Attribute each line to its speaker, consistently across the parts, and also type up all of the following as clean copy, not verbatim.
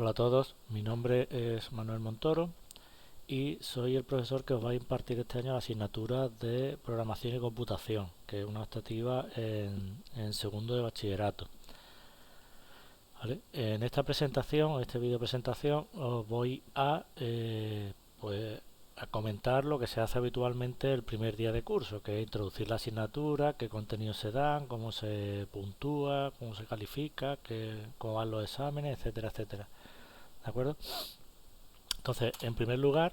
Speaker 1: Hola a todos, mi nombre es Manuel Montoro y soy el profesor que os va a impartir este año la asignatura de Programación y Computación, que es una optativa en segundo de bachillerato. ¿Vale? En esta presentación, esta video presentación, os voy a comentar lo que se hace habitualmente el primer día de curso, que es introducir la asignatura, qué contenidos se dan, cómo se puntúa, cómo se califica, cómo van los exámenes, etcétera, etcétera. ¿De acuerdo? Entonces, en primer lugar,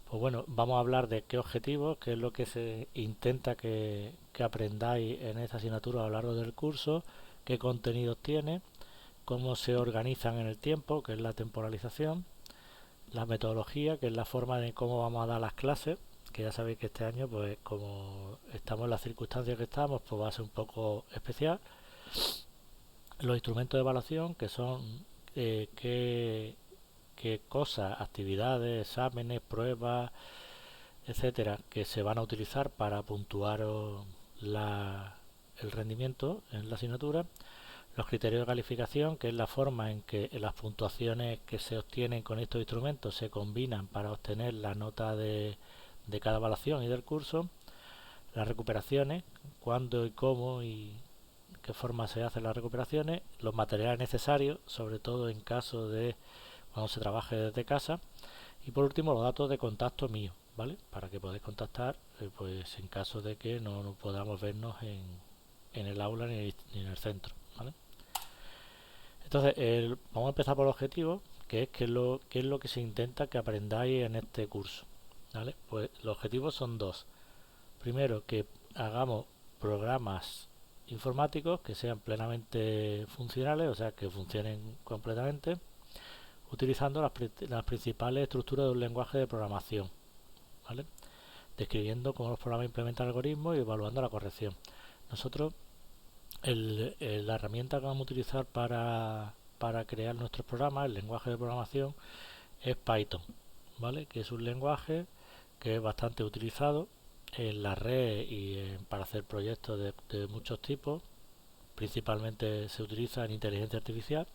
Speaker 1: pues bueno, vamos a hablar de qué objetivos, qué es lo que se intenta que aprendáis en esta asignatura a lo largo del curso, qué contenidos tiene, cómo se organizan en el tiempo, que es la temporalización, la metodología, que es la forma de cómo vamos a dar las clases, que ya sabéis que este año, pues como estamos en las circunstancias que estamos, pues va a ser un poco especial. Los instrumentos de evaluación, que son qué cosas, actividades, exámenes, pruebas, etcétera, que se van a utilizar para puntuar el rendimiento en la asignatura. Los criterios de calificación, que es la forma en que las puntuaciones que se obtienen con estos instrumentos se combinan para obtener la nota de cada evaluación y del curso. Las recuperaciones, cuándo y cómo y qué forma se hacen las recuperaciones. Los materiales necesarios, sobre todo en caso de cuando se trabaje desde casa. Y por último, los datos de contacto mío, ¿vale? Para que podáis contactar, pues en caso de que no podamos vernos en el aula ni en el centro, ¿vale? Entonces, vamos a empezar por el objetivo, que es qué es lo que se intenta que aprendáis en este curso, ¿vale? Pues los objetivos son dos. Primero, que hagamos programas informáticos que sean plenamente funcionales, o sea, que funcionen completamente, utilizando las principales estructuras de un lenguaje de programación, ¿vale? Describiendo cómo los programas implementan algoritmos y evaluando la corrección. Nosotros, la herramienta que vamos a utilizar para crear nuestros programas, el lenguaje de programación, es Python, ¿vale? Que es un lenguaje que es bastante utilizado en la red y para hacer proyectos de muchos tipos. Principalmente se utiliza en inteligencia artificial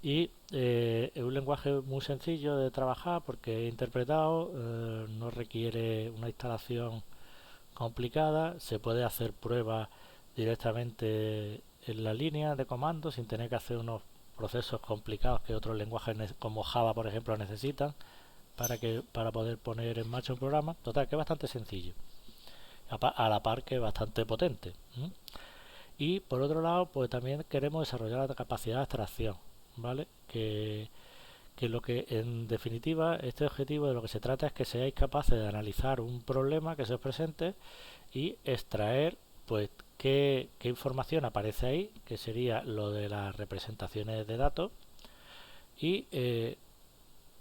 Speaker 1: y es un lenguaje muy sencillo de trabajar porque es interpretado, no requiere una instalación complicada, se puede hacer pruebas directamente en la línea de comando sin tener que hacer unos procesos complicados que otros lenguajes como Java, por ejemplo, necesitan para poder poner en marcha un programa. Total, que es bastante sencillo, a la par que es bastante potente. Y por otro lado, pues también queremos desarrollar la capacidad de abstracción, ¿vale? Que lo que en definitiva este objetivo de lo que se trata es que seáis capaces de analizar un problema que se os presente y extraer pues qué información aparece ahí, que sería lo de las representaciones de datos, y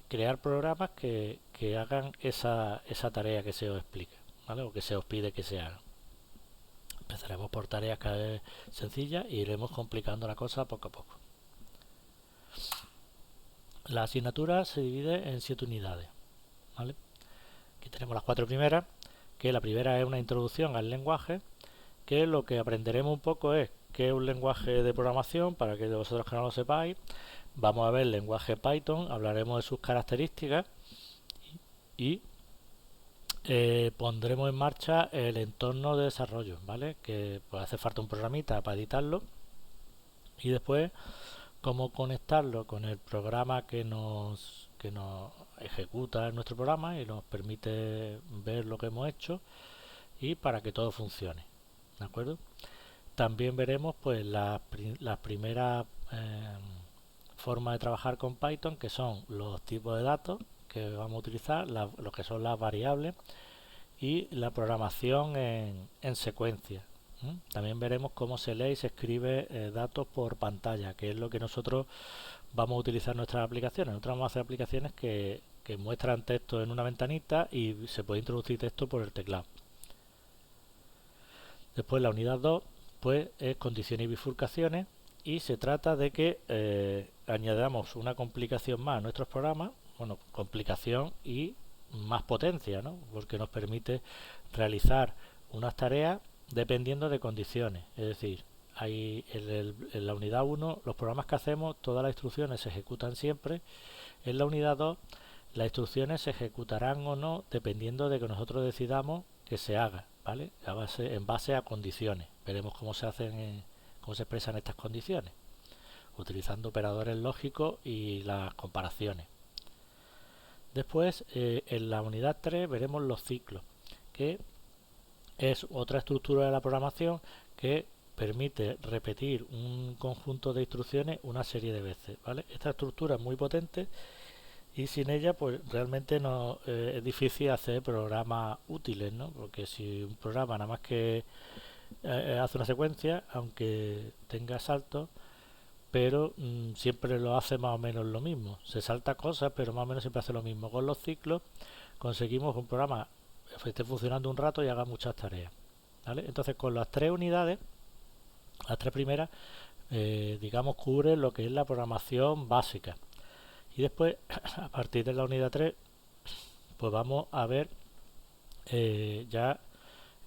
Speaker 1: crear programas que hagan esa tarea que se os explique, ¿vale? O que se os pide que se haga. Empezaremos por tareas cada vez sencillas e iremos complicando la cosa poco a poco. La asignatura se divide en 7 unidades, ¿vale? Aquí tenemos las 4 primeras, que la primera es una introducción al lenguaje, que lo que aprenderemos un poco es qué es un lenguaje de programación, para que vosotros que no lo sepáis. Vamos a ver el lenguaje Python, hablaremos de sus características y pondremos en marcha el entorno de desarrollo, ¿vale? Que pues hace falta un programita para editarlo y después cómo conectarlo con el programa que nos ejecuta nuestro programa y nos permite ver lo que hemos hecho y para que todo funcione, ¿de acuerdo? También veremos pues las primeras formas de trabajar con Python, que son los tipos de datos que vamos a utilizar, lo que son las variables y la programación en secuencia. También veremos cómo se lee y se escribe datos por pantalla, que es lo que nosotros vamos a utilizar en nuestras aplicaciones. Nosotros vamos a hacer aplicaciones que muestran texto en una ventanita y se puede introducir texto por el teclado. Después la unidad 2 pues es condiciones y bifurcaciones, y se trata de que añadamos una complicación más a nuestros programas, bueno, complicación y más potencia, ¿no? Porque nos permite realizar unas tareas dependiendo de condiciones, es decir, hay en la unidad 1 los programas que hacemos, todas las instrucciones se ejecutan siempre. En la unidad 2 las instrucciones se ejecutarán o no dependiendo de que nosotros decidamos que se haga, ¿vale? En base a condiciones. Veremos cómo se hacen, cómo se expresan estas condiciones, utilizando operadores lógicos y las comparaciones. Después, en la unidad 3 veremos los ciclos, que es otra estructura de la programación que permite repetir un conjunto de instrucciones una serie de veces, ¿vale? Esta estructura es muy potente y sin ella pues realmente no es difícil hacer programas útiles, ¿no? Porque si un programa nada más que hace una secuencia, aunque tenga saltos, pero siempre lo hace más o menos lo mismo. Se salta cosas, pero más o menos siempre hace lo mismo. Con los ciclos conseguimos que un programa esté funcionando un rato y haga muchas tareas, ¿vale? Entonces con las tres unidades, las tres primeras, digamos, cubre lo que es la programación básica. Y después, a partir de la unidad 3, pues vamos a ver ya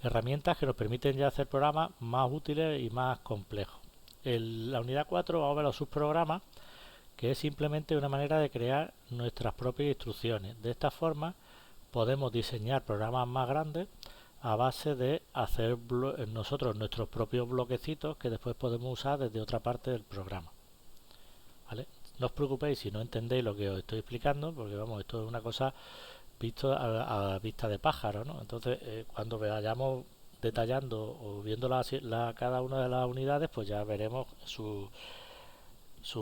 Speaker 1: herramientas que nos permiten ya hacer programas más útiles y más complejos. En la unidad 4 vamos a ver los subprogramas, que es simplemente una manera de crear nuestras propias instrucciones. De esta forma podemos diseñar programas más grandes a base de hacer nosotros nuestros propios bloquecitos que después podemos usar desde otra parte del programa, ¿vale? No os preocupéis si no entendéis lo que os estoy explicando, porque vamos, esto es una cosa visto a vista de pájaro, ¿no? Entonces, cuando vayamos detallando o viendo cada una de las unidades, pues ya veremos su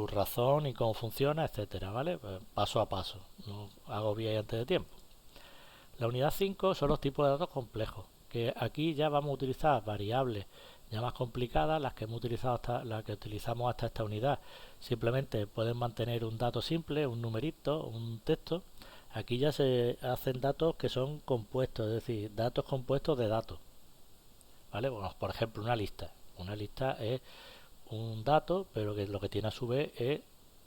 Speaker 1: razón y cómo funciona, etcétera, ¿vale? Pues paso a paso, no hago bien antes de tiempo. La unidad 5 son los tipos de datos complejos, que aquí ya vamos a utilizar variables ya más complicadas, las que hemos utilizado las que utilizamos hasta esta unidad. Simplemente pueden mantener un dato simple, un numerito, un texto. Aquí ya se hacen datos que son compuestos, es decir, datos compuestos de datos, ¿vale? Bueno, por ejemplo, una lista. Una lista es un dato, pero que lo que tiene a su vez es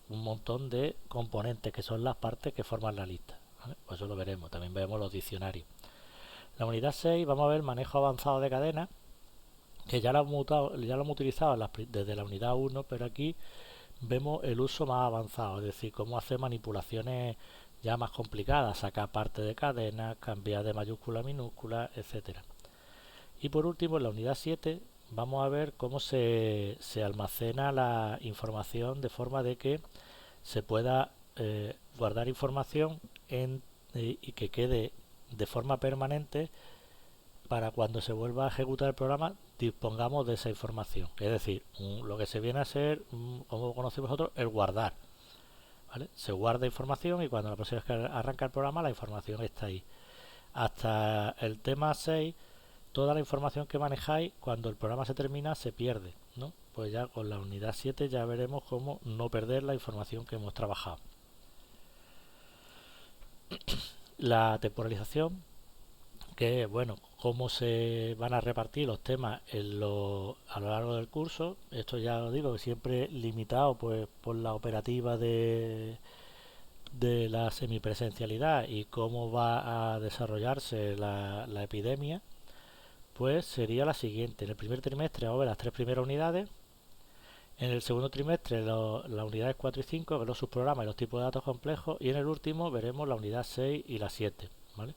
Speaker 1: un montón de componentes, que son las partes que forman la lista, ¿vale? Pues eso lo veremos. También veremos los diccionarios. La unidad 6 vamos a ver manejo avanzado de cadenas, que ya lo hemos utilizado desde la unidad 1, pero aquí vemos el uso más avanzado, es decir, cómo hacer manipulaciones ya más complicadas, sacar parte de cadenas, cambiar de mayúscula a minúscula, etcétera. Y por último, en la unidad 7 vamos a ver cómo se almacena la información de forma de que se pueda guardar información y que quede de forma permanente para cuando se vuelva a ejecutar el programa dispongamos de esa información. Es decir, lo que se viene a ser, como conocéis vosotros, el guardar, ¿vale? Se guarda información y cuando la próxima vez que arranca el programa la información está ahí. Hasta el tema 6, toda la información que manejáis cuando el programa se termina se pierde, ¿no? Pues ya con la unidad 7 ya veremos cómo no perder la información que hemos trabajado. La temporalización, que bueno, cómo se van a repartir los temas a lo largo del curso. Esto ya os digo, siempre limitado pues por la operativa de la semipresencialidad y cómo va a desarrollarse la epidemia. Pues sería la siguiente: en el primer trimestre vamos a ver las tres primeras unidades, en el segundo trimestre las unidades 4 y 5, que son los subprogramas y los tipos de datos complejos, y en el último veremos la unidad 6 y la 7, ¿vale?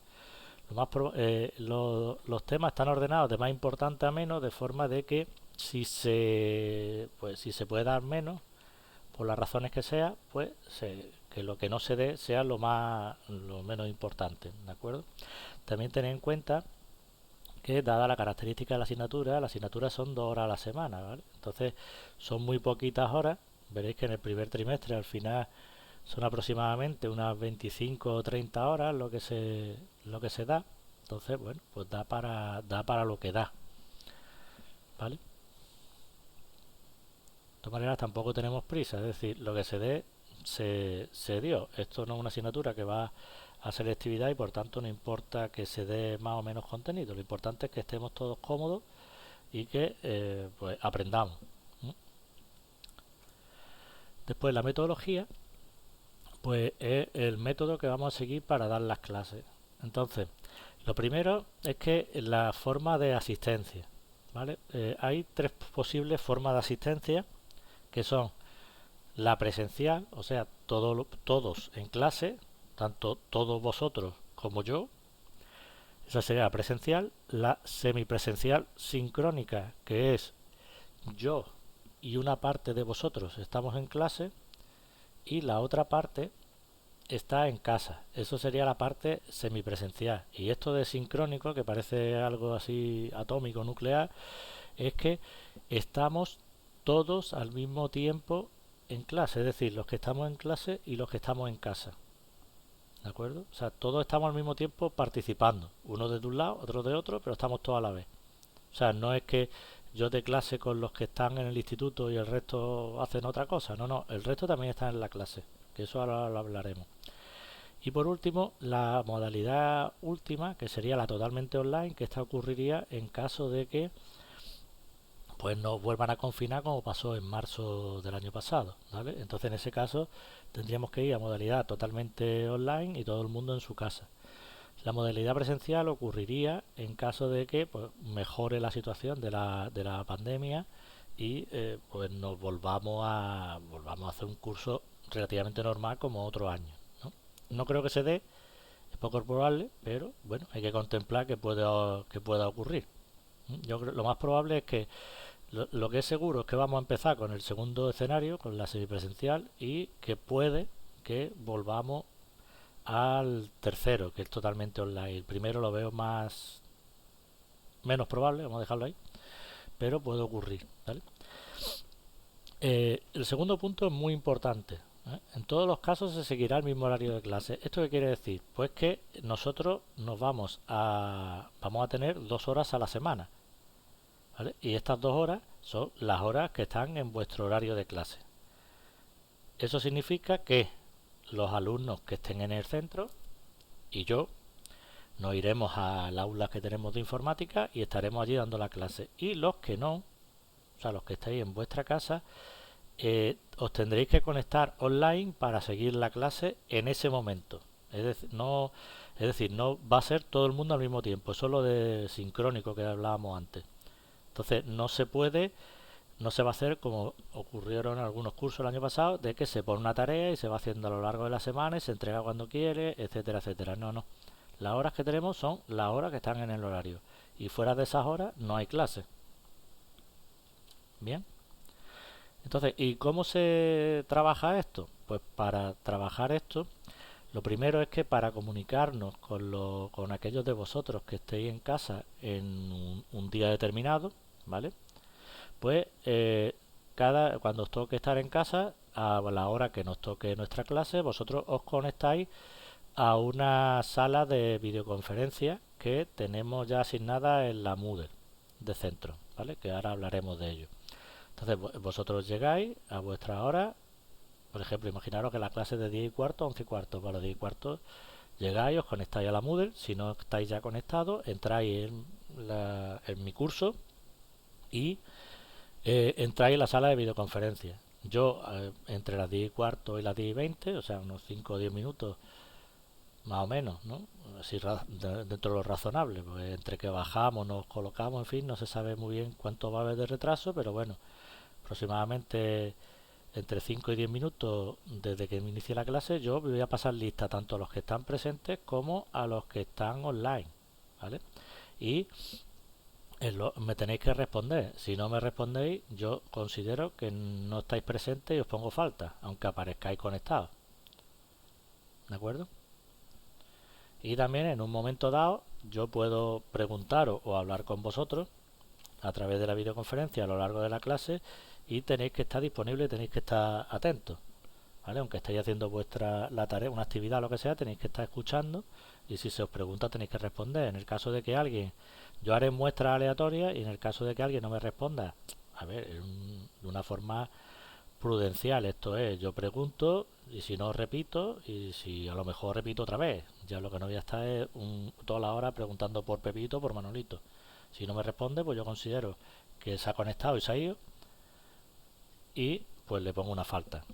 Speaker 1: Los temas están ordenados de más importante a menos, de forma de que si se puede dar menos, por las razones que sea, pues que lo que no se dé sea lo menos importante, ¿de acuerdo? También tened en cuenta que, dada la característica de la asignatura, las asignaturas son 2 horas a la semana, ¿vale? Entonces son muy poquitas horas. Veréis que en el primer trimestre al final son aproximadamente unas 25 o 30 horas lo que se da. Entonces, bueno, pues da para lo que da, ¿vale? De todas maneras tampoco tenemos prisa, es decir, lo que se dé se dio. Esto no es una asignatura que va a selectividad y por tanto no importa que se dé más o menos contenido. Lo importante es que estemos todos cómodos y que pues aprendamos. Después, la metodología pues es el método que vamos a seguir para dar las clases. Entonces, lo primero es que la forma de asistencia, ¿vale? Hay tres posibles formas de asistencia, que son la presencial, o sea, todos en clase, tanto todos vosotros como yo. Esa sería la presencial. La semipresencial sincrónica, que es yo y una parte de vosotros estamos en clase y la otra parte está en casa. Eso sería la parte semipresencial. Y esto de sincrónico, que parece algo así atómico, nuclear, es que estamos todos al mismo tiempo en clase, es decir, los que estamos en clase y los que estamos en casa. ¿De acuerdo? O sea, todos estamos al mismo tiempo participando, uno de un lado, otro de otro, pero estamos todos a la vez. O sea, no es que yo de clase con los que están en el instituto y el resto hacen otra cosa. No, no, el resto también está en la clase, que eso ahora lo hablaremos. Y por último, la modalidad última, que sería la totalmente online, que esta ocurriría en caso de que pues nos vuelvan a confinar como pasó en marzo del año pasado, ¿vale? Entonces en ese caso tendríamos que ir a modalidad totalmente online y todo el mundo en su casa. La modalidad presencial ocurriría en caso de que pues, mejore la situación de la pandemia y pues nos volvamos a hacer un curso relativamente normal como otro año. No creo que se dé, es poco probable, pero bueno, hay que contemplar que pueda ocurrir. Yo creo lo más probable es que lo que es seguro es que vamos a empezar con el segundo escenario, con la semipresencial, y que puede que volvamos al tercero, que es totalmente online. El primero lo veo menos probable, vamos a dejarlo ahí, pero puede ocurrir, ¿vale? El segundo punto es muy importante. En todos los casos se seguirá el mismo horario de clase. ¿Esto qué quiere decir? Pues que nosotros vamos a tener 2 horas a la semana, ¿vale? Y estas 2 horas son las horas que están en vuestro horario de clase. Eso significa que los alumnos que estén en el centro y yo nos iremos al aula que tenemos de informática y estaremos allí dando la clase. Y los que no, o sea, los que estáis en vuestra casa, os tendréis que conectar online para seguir la clase en ese momento. Es decir, no va a ser todo el mundo al mismo tiempo, eso es lo de sincrónico que hablábamos antes. Entonces no se va a hacer como ocurrieron en algunos cursos el año pasado, de que se pone una tarea y se va haciendo a lo largo de la semana y se entrega cuando quiere, etcétera, etcétera. No, no. Las horas que tenemos son las horas que están en el horario. Y fuera de esas horas no hay clase. Bien. Entonces, ¿y cómo se trabaja esto? Pues para trabajar esto, lo primero es que para comunicarnos con aquellos de vosotros que estéis en casa en un día determinado, ¿vale? Pues cuando os toque estar en casa, a la hora que nos toque nuestra clase, vosotros os conectáis a una sala de videoconferencia que tenemos ya asignada en la Moodle de centro, ¿vale? Que ahora hablaremos de ello. Entonces vosotros llegáis a vuestra hora, por ejemplo, imaginaros que la clase es de 10 y cuarto a 11 y cuarto, para los 10 y cuarto llegáis, os conectáis a la Moodle, si no estáis ya conectados, entráis en mi curso y entráis en la sala de videoconferencia. Yo, entre las 10 y cuarto y las 10 y 20, o sea, unos 5 o 10 minutos, más o menos, ¿no? Así dentro de lo razonable, pues entre que bajamos, nos colocamos, en fin, no se sabe muy bien cuánto va a haber de retraso, pero bueno, aproximadamente entre 5 y 10 minutos desde que me inicie la clase, yo voy a pasar lista tanto a los que están presentes como a los que están online, ¿vale? Y me tenéis que responder. Si no me respondéis, yo considero que no estáis presentes y os pongo falta, aunque aparezcáis conectados. ¿De acuerdo? Y también en un momento dado yo puedo preguntaros o hablar con vosotros a través de la videoconferencia a lo largo de la clase y tenéis que estar disponibles, tenéis que estar atentos, ¿vale? Aunque estéis haciendo la tarea, una actividad o lo que sea, tenéis que estar escuchando y si se os pregunta tenéis que responder. En el caso de que yo haré muestras aleatorias y en el caso de que alguien no me responda, a ver, de una forma prudencial, esto es, yo pregunto y si no repito y si a lo mejor repito otra vez, ya lo que no voy a estar es toda la hora preguntando por Pepito, por Manolito. Si no me responde, pues yo considero que se ha conectado y se ha ido y pues le pongo una falta,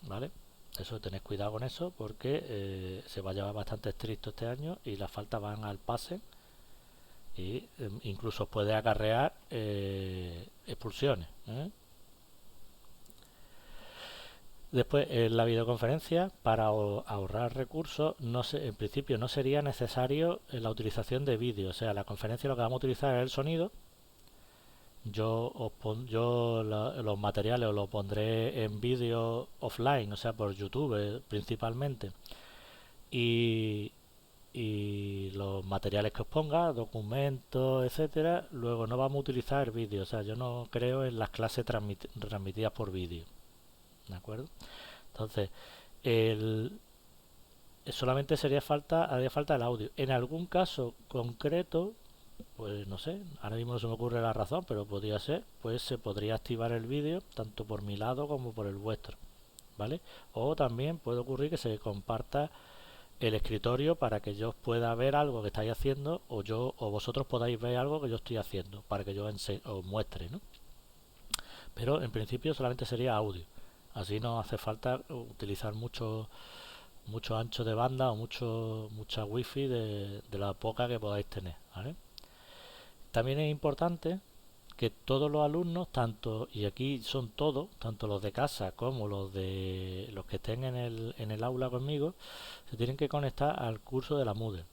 Speaker 1: ¿vale? Eso tenéis cuidado con eso porque se va a llevar bastante estricto este año y las faltas van al pase y incluso puede acarrear expulsiones. Después, en la videoconferencia, para ahorrar recursos, en principio no sería necesario la utilización de vídeo. O sea, la conferencia lo que vamos a utilizar es el sonido. Los materiales os los pondré en vídeo offline, o sea, por YouTube principalmente. Y, y los materiales que os ponga, documentos, etcétera, luego no vamos a utilizar vídeo. O sea, yo no creo en las clases transmitidas por vídeo. ¿De acuerdo? Entonces, el, solamente haría falta el audio. En algún caso concreto, pues no sé, ahora mismo no se me ocurre la razón, pero podría ser, pues se podría activar el vídeo tanto por mi lado como por el vuestro, ¿vale? O también puede ocurrir que se comparta el escritorio para que yo pueda ver algo que estáis haciendo o vosotros podáis ver algo que yo estoy haciendo para que yo os muestre, ¿no? Pero en principio solamente sería audio. Así no hace falta utilizar mucho ancho de banda o mucha wifi de la poca que podáis tener, ¿vale? También es importante que todos los alumnos, y aquí son todos, tanto los de casa como los que estén en el aula conmigo, se tienen que conectar al curso de la Moodle,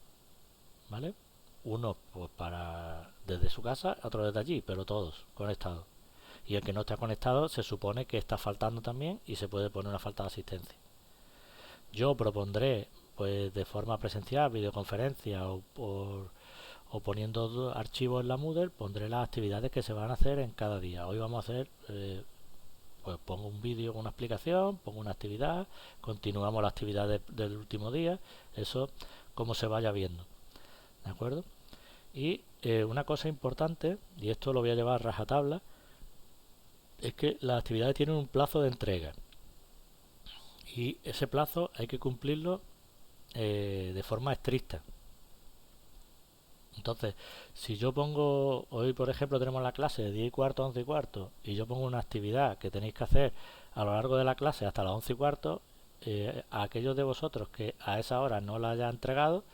Speaker 1: ¿vale? Uno pues desde su casa, otro desde allí, pero todos conectados. Y el que no está conectado se supone que está faltando también y se puede poner una falta de asistencia. Yo propondré, pues de forma presencial, videoconferencia o poniendo archivos en la Moodle, pondré las actividades que se van a hacer en cada día. Hoy vamos a hacer, pues pongo un vídeo con una explicación, pongo una actividad, continuamos la actividad del último día, eso como se vaya viendo, ¿de acuerdo? Y una cosa importante, y esto lo voy a llevar a rajatabla, es que las actividades tienen un plazo de entrega y ese plazo hay que cumplirlo de forma estricta. Entonces, si yo pongo, hoy por ejemplo tenemos la clase de 10 y cuarto, 11 y cuarto, y yo pongo una actividad que tenéis que hacer a lo largo de la clase hasta las 11 y cuarto, a aquellos de vosotros que a esa hora no la haya entregado,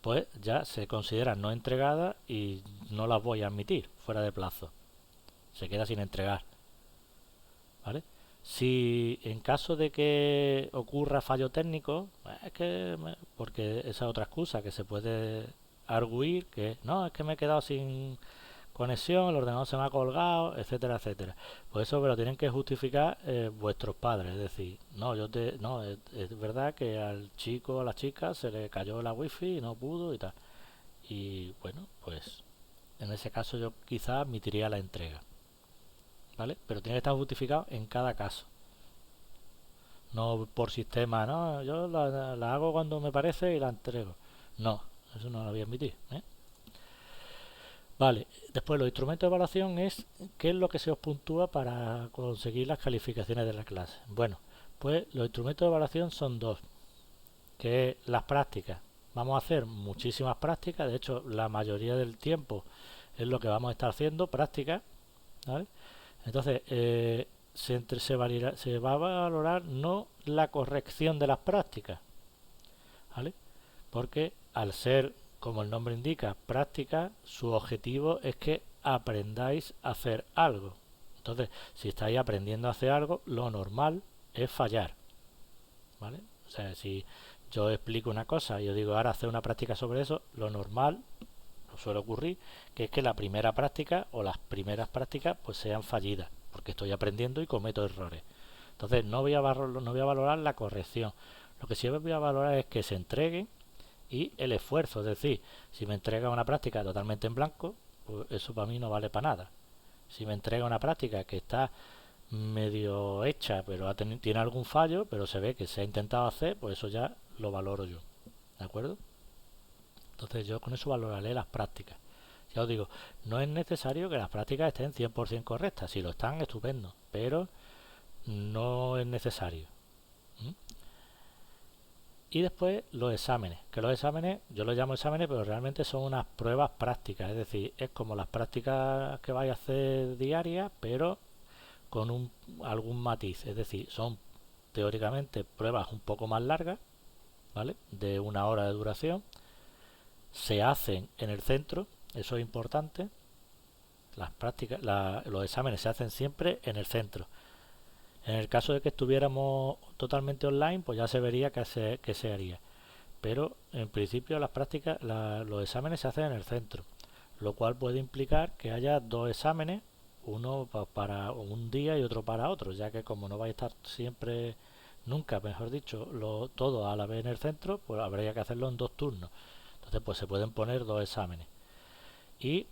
Speaker 1: pues ya se considera no entregada y no las voy a admitir fuera de plazo. Se queda sin entregar, ¿vale? Si en caso de que ocurra fallo técnico, porque esa es otra excusa que se puede arguir, que no, es que me he quedado sin conexión, el ordenador se me ha colgado, etcétera, etcétera. Pues eso me lo tienen que justificar vuestros padres, es decir, no, es verdad que al chico o a la chica se le cayó la wifi y no pudo y tal. Y bueno, pues en ese caso yo quizás admitiría la entrega, ¿vale? Pero tiene que estar justificado en cada caso. No por sistema, no, yo la hago cuando me parece y la entrego. No, eso no lo voy a admitir, ¿eh? Vale, después los instrumentos de evaluación es qué es lo que se os puntúa para conseguir las calificaciones de la clase. Bueno, pues los instrumentos de evaluación son dos, que es las prácticas. Vamos a hacer muchísimas prácticas, de hecho la mayoría del tiempo es lo que vamos a estar haciendo, prácticas, ¿vale? Entonces, se va a valorar no la corrección de las prácticas, ¿vale? Porque al ser, como el nombre indica, práctica, su objetivo es que aprendáis a hacer algo. Entonces, si estáis aprendiendo a hacer algo, lo normal es fallar, ¿vale? O sea, si yo explico una cosa y yo digo ahora hacer una práctica sobre eso, lo normal, lo suele ocurrir, que es que la primera práctica o las primeras prácticas pues sean fallidas, porque estoy aprendiendo y cometo errores. Entonces no voy a valorar la corrección. Lo que sí voy a valorar es que se entreguen y el esfuerzo. Es decir, si me entrega una práctica totalmente en blanco, pues eso para mí no vale para nada. Si me entrega una práctica que está medio hecha, pero tiene algún fallo, pero se ve que se ha intentado hacer, pues eso ya lo valoro yo. ¿De acuerdo? Entonces yo con eso valoraré las prácticas. Ya os digo, no es necesario que las prácticas estén 100% correctas. Si lo están, estupendo. Pero no es necesario. ¿Mm? Y después los exámenes, que los exámenes, yo los llamo exámenes, pero realmente son unas pruebas prácticas, es decir, es como las prácticas que vais a hacer diarias, pero con algún matiz, es decir, son teóricamente pruebas un poco más largas, ¿vale? De 1 hora de duración, se hacen en el centro, Eso es importante. Las prácticas, los exámenes se hacen siempre en el centro. En el caso de que estuviéramos totalmente online, pues ya se vería qué se haría. Pero en principio las prácticas, los exámenes se hacen en el centro, lo cual puede implicar que haya dos exámenes, uno para un día y otro para otro, ya que como no vais a estar siempre, nunca, mejor dicho, todo a la vez en el centro, pues habría que hacerlo en dos turnos. Entonces pues se pueden poner dos exámenes. Y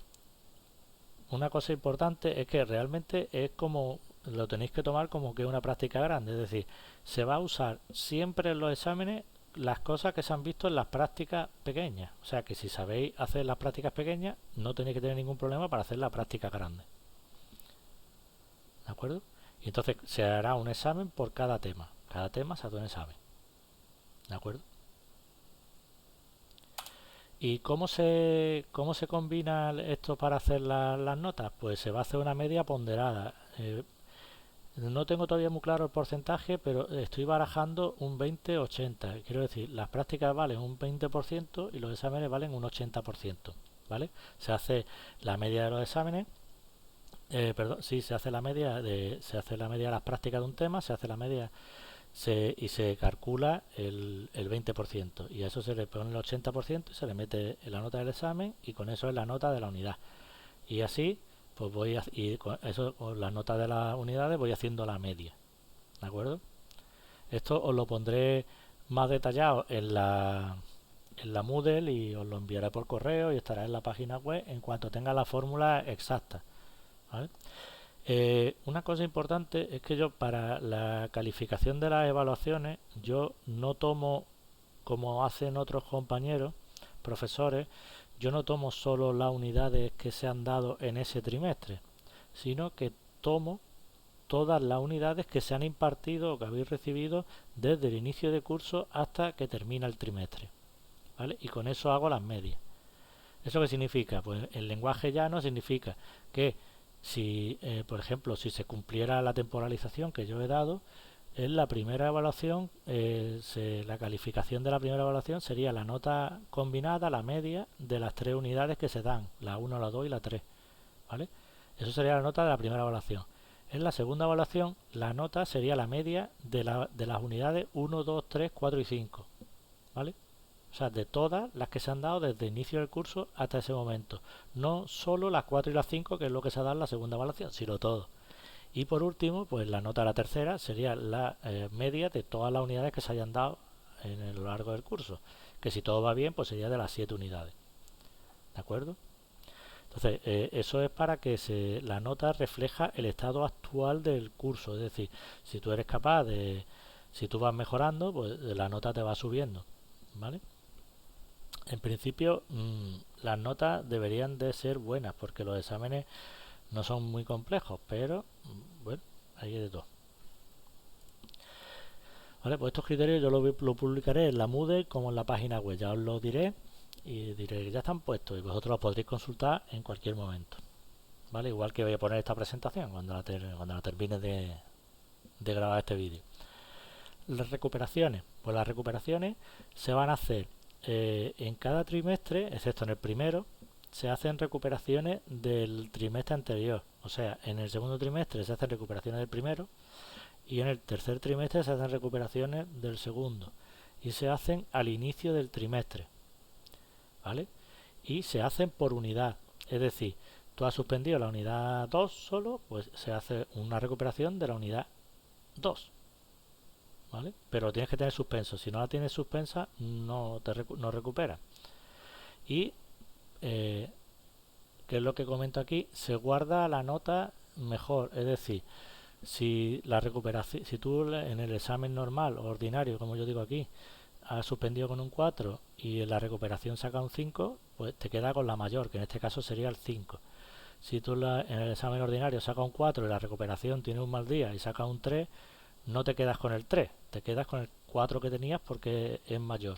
Speaker 1: una cosa importante es que realmente es como, lo tenéis que tomar como que es una práctica grande, es decir, se va a usar siempre en los exámenes las cosas que se han visto en las prácticas pequeñas. O sea que si sabéis hacer las prácticas pequeñas, no tenéis que tener ningún problema para hacer la práctica grande. ¿De acuerdo? Y entonces se hará un examen por cada tema. Cada tema se hace un examen. ¿De acuerdo? ¿Y cómo se combina esto para hacer las notas? Pues se va a hacer una media ponderada. No tengo todavía muy claro el porcentaje, pero estoy barajando un 20-80. Quiero decir, las prácticas valen un 20% y los exámenes valen un 80%. ¿Vale? Se hace la media de los exámenes. Perdón, sí, se hace la media de las prácticas de un tema, se hace la media y se calcula el 20%. Y a eso se le pone el 80% y se le mete en la nota del examen y con eso es la nota de la unidad. Y así pues y con eso, con las notas de las unidades, voy haciendo la media. ¿De acuerdo? Esto os lo pondré más detallado en la Moodle y os lo enviaré por correo y estará en la página web en cuanto tenga la fórmula exacta. ¿Vale? Una cosa importante es que yo para la calificación de las evaluaciones yo no tomo, como hacen otros compañeros, profesores, yo no tomo solo las unidades que se han dado en ese trimestre, sino que tomo todas las unidades que se han impartido o que habéis recibido desde el inicio de curso hasta que termina el trimestre. ¿Vale? Y con eso hago las medias. ¿Eso qué significa? Pues el lenguaje llano significa que si, por ejemplo, si se cumpliera la temporalización que yo he dado, en la primera evaluación, la calificación de la primera evaluación sería la nota combinada, la media de las tres unidades que se dan, la 1, la 2 y la 3. ¿Vale? Eso sería la nota de la primera evaluación. En la segunda evaluación, la nota sería la media de las unidades 1, 2, 3, 4 y 5. ¿Vale? O sea, de todas las que se han dado desde el inicio del curso hasta ese momento. No solo las 4 y las 5, que es lo que se ha dado en la segunda evaluación, sino todo. Y por último, pues la nota de la tercera sería la media de todas las unidades que se hayan dado en lo largo del curso. Que si todo va bien, pues sería de las 7 unidades. ¿De acuerdo? Entonces, eso es para que la nota refleja el estado actual del curso. Es decir, si tú eres capaz si tú vas mejorando, pues la nota te va subiendo. ¿Vale? En principio, las notas deberían de ser buenas porque los exámenes no son muy complejos, pero bueno, hay de todo. Vale, pues estos criterios yo lo publicaré en la Moodle como en la página web, ya os lo diré y diré que ya están puestos y vosotros los podréis consultar en cualquier momento. Vale, igual que voy a poner esta presentación cuando la termine de grabar este vídeo. Las recuperaciones, pues las recuperaciones se van a hacer en cada trimestre, excepto en el primero, se hacen recuperaciones del trimestre anterior. O sea, en el segundo trimestre se hacen recuperaciones del primero y en el tercer trimestre se hacen recuperaciones del segundo. Y se hacen al inicio del trimestre. ¿Vale? Y se hacen por unidad. Es decir, tú has suspendido la unidad 2 solo, pues se hace una recuperación de la unidad 2. ¿Vale? Pero tienes que tener suspenso. Si no la tienes suspensa, no recupera. Y que es lo que comento aquí, se guarda la nota mejor. Es decir, si la recuperación, si tú en el examen normal o ordinario, como yo digo aquí, has suspendido con un 4 y en la recuperación saca un 5, pues te queda con la mayor, que en este caso sería el 5. Si tú en el examen ordinario saca un 4 y la recuperación tiene un mal día y saca un 3, no te quedas con el 3, te quedas con el 4 que tenías porque es mayor.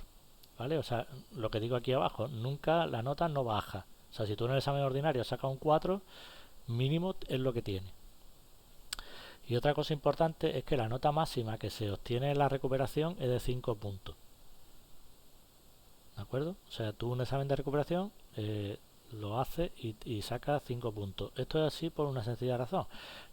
Speaker 1: ¿Vale? O sea, lo que digo aquí abajo, nunca la nota no baja. O sea, si tú en el examen ordinario sacas un 4, mínimo es lo que tiene. Y otra cosa importante es que la nota máxima que se obtiene en la recuperación es de 5 puntos. ¿De acuerdo? O sea, tú un examen de recuperación lo hace y saca 5 puntos. Esto es así por una sencilla razón.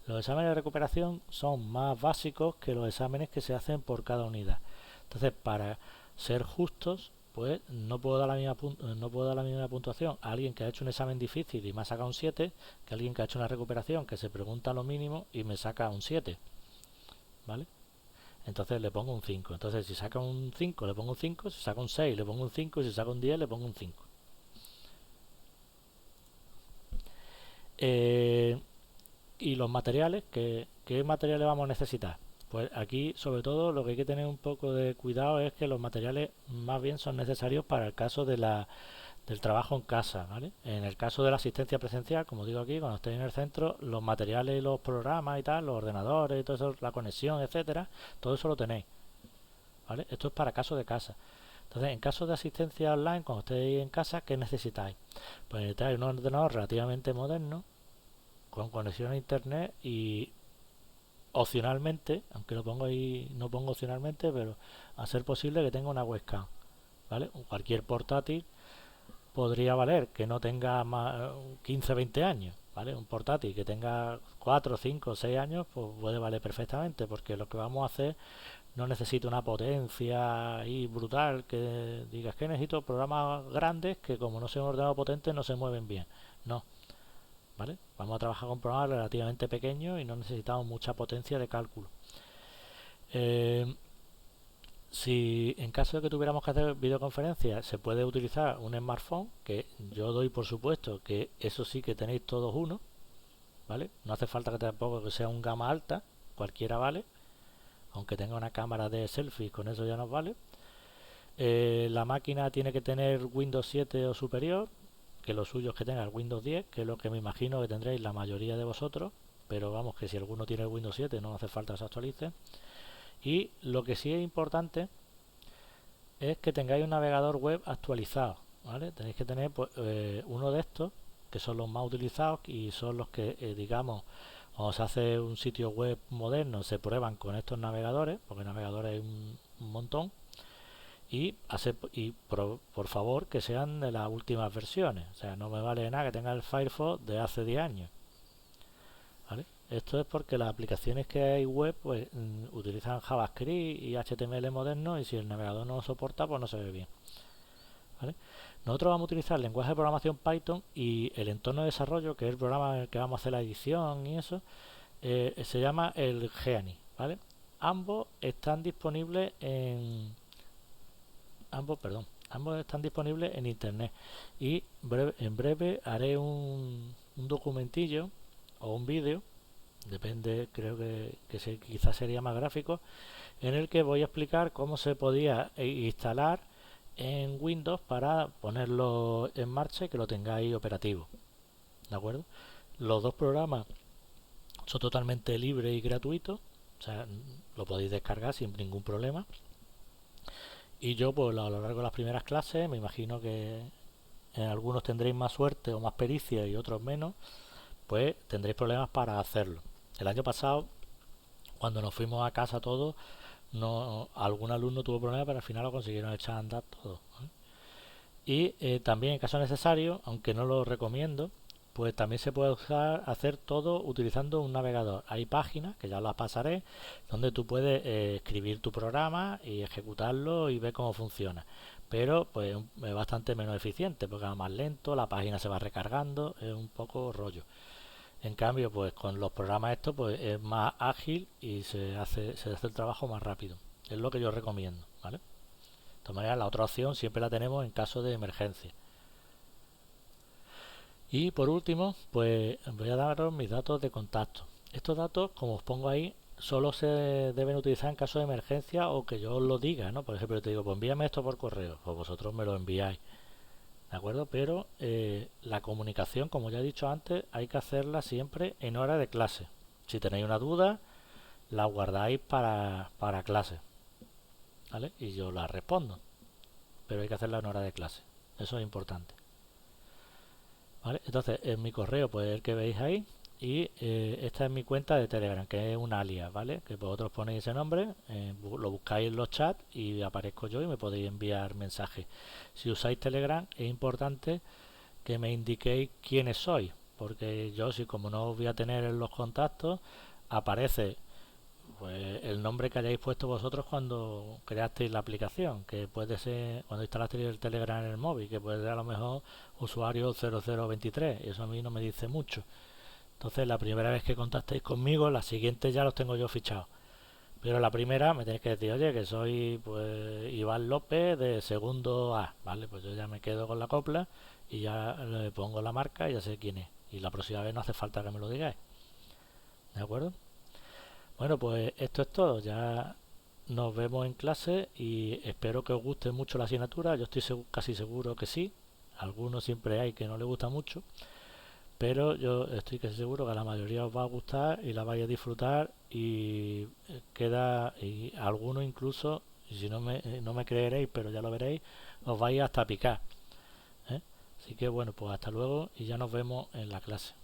Speaker 1: Los exámenes de recuperación son más básicos que los exámenes que se hacen por cada unidad. Entonces, para ser justos, pues no puedo dar la misma puntuación a alguien que ha hecho un examen difícil y me ha sacado un 7 que a alguien que ha hecho una recuperación que se pregunta lo mínimo y me saca un 7. ¿Vale? Entonces le pongo un 5. Entonces si saca un 5 le pongo un 5, si saca un 6 le pongo un 5 y si saca un 10 le pongo un 5. Y los materiales, ¿qué materiales vamos a necesitar? Pues aquí sobre todo lo que hay que tener un poco de cuidado es que los materiales más bien son necesarios para el caso del trabajo en casa, ¿vale? En el caso de la asistencia presencial, como digo aquí, cuando estéis en el centro, los materiales y los programas y tal, los ordenadores y todo eso, la conexión, etcétera, todo eso lo tenéis, ¿vale? Esto es para caso de casa. Entonces, en caso de asistencia online, cuando estéis en casa, ¿qué necesitáis? Pues necesitáis un ordenador relativamente moderno, con conexión a internet y opcionalmente, aunque lo pongo ahí, no pongo opcionalmente, pero a ser posible que tenga una webcam, ¿vale? Cualquier portátil podría valer que no tenga más 15, 20 años, ¿vale? Un portátil que tenga 4, 5, 6 años, pues puede valer perfectamente, porque lo que vamos a hacer no necesita una potencia ahí brutal que digas que necesito programas grandes que como no sea un ordenador potente no se mueven bien. No, ¿vale? Vamos a trabajar con programas relativamente pequeños y no necesitamos mucha potencia de cálculo. Eh, si en caso de que tuviéramos que hacer videoconferencia se puede utilizar un smartphone, que yo doy por supuesto que eso sí que tenéis todos uno, ¿vale? No hace falta que tampoco que sea un gama alta, cualquiera vale, aunque tenga una cámara de selfie, con eso ya nos vale. La máquina tiene que tener Windows 7 o superior, que lo suyo es que tenga el Windows 10, que es lo que me imagino que tendréis la mayoría de vosotros, pero vamos, que si alguno tiene el Windows 7 no hace falta que se actualice. Y lo que sí es importante es que tengáis un navegador web actualizado, ¿vale? Tenéis que tener pues, uno de estos, que son los más utilizados y son los que, digamos, cuando se hace un sitio web moderno se prueban con estos navegadores, porque navegadores hay un montón, por favor que sean de las últimas versiones, o sea, no me vale nada que tenga el Firefox de hace 10 años, ¿vale? Esto es porque las aplicaciones que hay web pues utilizan JavaScript y HTML moderno y si el navegador no lo soporta pues no se ve bien, ¿vale? Nosotros vamos a utilizar el lenguaje de programación Python y el entorno de desarrollo, que es el programa en el que vamos a hacer la edición y eso, se llama el Geany, ¿vale? Ambos están disponibles en ambos están disponibles en internet y en breve haré un documentillo o un vídeo, depende, creo que quizás sería más gráfico, en el que voy a explicar cómo se podía instalar en Windows para ponerlo en marcha y que lo tengáis operativo, ¿de acuerdo? Los dos programas son totalmente libres y gratuitos, o sea, lo podéis descargar sin ningún problema. Y yo, pues a lo largo de las primeras clases, me imagino que en algunos tendréis más suerte o más pericia y otros menos, pues tendréis problemas para hacerlo. El año pasado, cuando nos fuimos a casa todos, no, algún alumno tuvo problemas, pero al final lo consiguieron echar a andar todo, ¿eh? Y también en caso necesario, aunque no lo recomiendo, pues también se puede hacer todo utilizando un navegador. Hay páginas, que ya las pasaré, donde tú puedes escribir tu programa y ejecutarlo y ver cómo funciona. Pero pues es bastante menos eficiente porque va más lento, la página se va recargando, es un poco rollo. En cambio, pues con los programas estos pues es más ágil y se hace el trabajo más rápido. Es lo que yo recomiendo, ¿vale? De todas maneras, la otra opción siempre la tenemos en caso de emergencia. Y por último, pues voy a daros mis datos de contacto. Estos datos, como os pongo ahí, solo se deben utilizar en caso de emergencia o que yo os lo diga, ¿no? Por ejemplo, te digo, pues envíame esto por correo, pues vosotros me lo enviáis, ¿de acuerdo? Pero la comunicación, como ya he dicho antes, hay que hacerla siempre en hora de clase. Si tenéis una duda, la guardáis para clase, ¿vale? Y yo la respondo, pero hay que hacerla en hora de clase. Eso es importante. ¿Vale? Entonces, en mi correo, pues el que veis ahí, y esta es mi cuenta de Telegram, que es un alias, ¿vale? Que vosotros ponéis ese nombre, lo buscáis en los chats y aparezco yo y me podéis enviar mensajes. Si usáis Telegram, es importante que me indiquéis quiénes sois, porque yo, si como no os voy a tener en los contactos, aparece pues el nombre que hayáis puesto vosotros cuando creasteis la aplicación, que puede ser cuando instalasteis el Telegram en el móvil, que puede ser a lo mejor usuario 0023, y eso a mí no me dice mucho. Entonces la primera vez que contactéis conmigo, la siguiente ya los tengo yo fichados. Pero la primera me tenéis que decir, oye, que soy pues Iván López de segundo A, ¿vale? Pues yo ya me quedo con la copla y ya le pongo la marca y ya sé quién es. Y la próxima vez no hace falta que me lo digáis. ¿De acuerdo? Bueno, pues esto es todo. Ya nos vemos en clase y espero que os guste mucho la asignatura. Yo estoy casi seguro que sí. Algunos siempre hay que no les gusta mucho, pero yo estoy casi seguro que a la mayoría os va a gustar y la vais a disfrutar y queda, y algunos incluso, y si no me creeréis, pero ya lo veréis, os vais hasta a picar, ¿eh? Así que bueno, pues hasta luego y ya nos vemos en la clase.